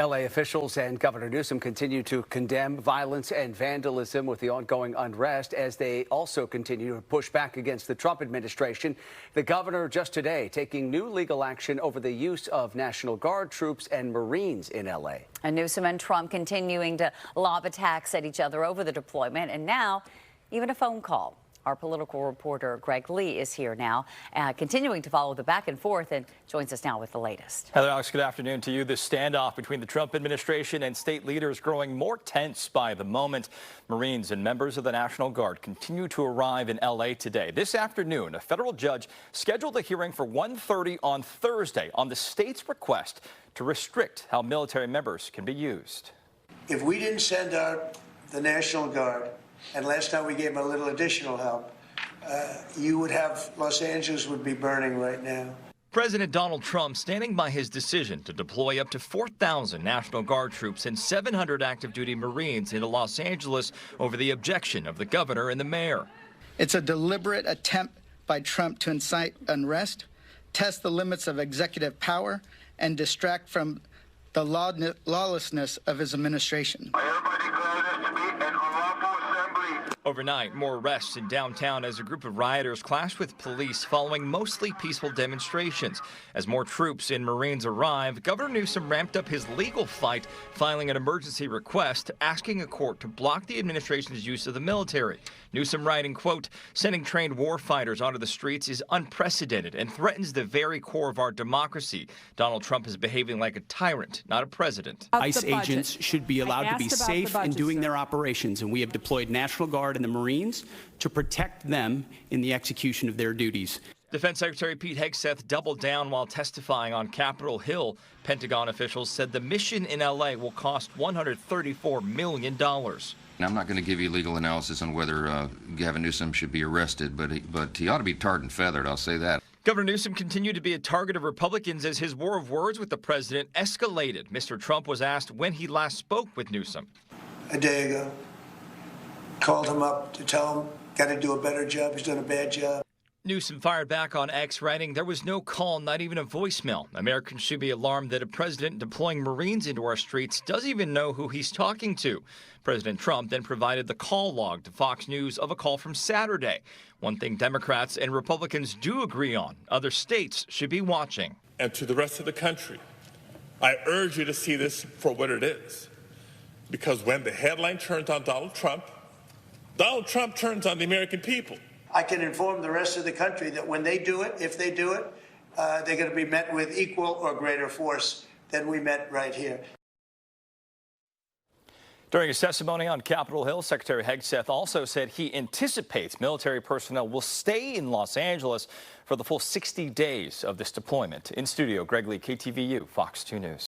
L.A. officials and Governor Newsom continue to condemn violence and vandalism with the ongoing unrest as they also continue to push back against the Trump administration. The governor just today taking new legal action over the use of National Guard troops and Marines in L.A. And Newsom and Trump continuing to lob attacks at each other over the deployment, and now even a phone call. Our political reporter Greg Lee is here now, continuing to follow the back and forth, and joins us now with the latest. Heather, Alex, good afternoon to you. This standoff between the Trump administration and state leaders growing more tense by the moment. Marines and members of the National Guard continue to arrive in L.A. today. This afternoon, a federal judge scheduled a hearing for 1:30 on Thursday on the state's request to restrict how military members can be used. If we didn't send out the National Guard, and last time we gave them a little additional help, you would have Los Angeles would be burning right now. President Donald Trump standing by his decision to deploy up to 4,000 National Guard troops and 700 active duty Marines into Los Angeles over the objection of the governor and the mayor. It's a deliberate attempt by Trump to incite unrest, test the limits of executive power, and distract from the lawlessness of his administration. Overnight, more arrests in downtown as a group of rioters clashed with police following mostly peaceful demonstrations. As more troops and Marines arrive, Governor Newsom ramped up his legal fight, filing an emergency request asking a court to block the administration's use of the military. Newsom writing, quote, "Sending trained war fighters onto the streets is unprecedented and threatens the very core of our democracy. Donald Trump is behaving like a tyrant, not a president." ICE agents should be allowed to be safe in doing their operations, and we have deployed National Guard and the Marines to protect them in the execution of their duties. Defense Secretary Pete Hegseth doubled down while testifying on Capitol Hill. Pentagon officials said the mission in L.A. will cost $134 million. I'm not going to give you legal analysis on whether Gavin Newsom should be arrested, but he ought to be tarred and feathered, I'll say that. Governor Newsom continued to be a target of Republicans as his war of words with the president escalated. Mr. Trump was asked when he last spoke with Newsom. A day ago. Called him up to tell him, got to do a better job. He's doing a bad job. Newsom fired back on X, writing, "There was no call, not even a voicemail. Americans should be alarmed that a president deploying Marines into our streets doesn't even know who he's talking to." President Trump then provided the call log to Fox News of a call from Saturday. One thing Democrats and Republicans do agree on: other states should be watching. And to the rest of the country, I urge you to see this for what it is. Because when the headline turns on Donald Trump turns on the American people. I can inform the rest of the country that when they do it, if they do it, they're going to be met with equal or greater force than we met right here. During his testimony on Capitol Hill, Secretary Hegseth also said he anticipates military personnel will stay in Los Angeles for the full 60 days of this deployment. In studio, Greg Lee, KTVU, Fox 2 News.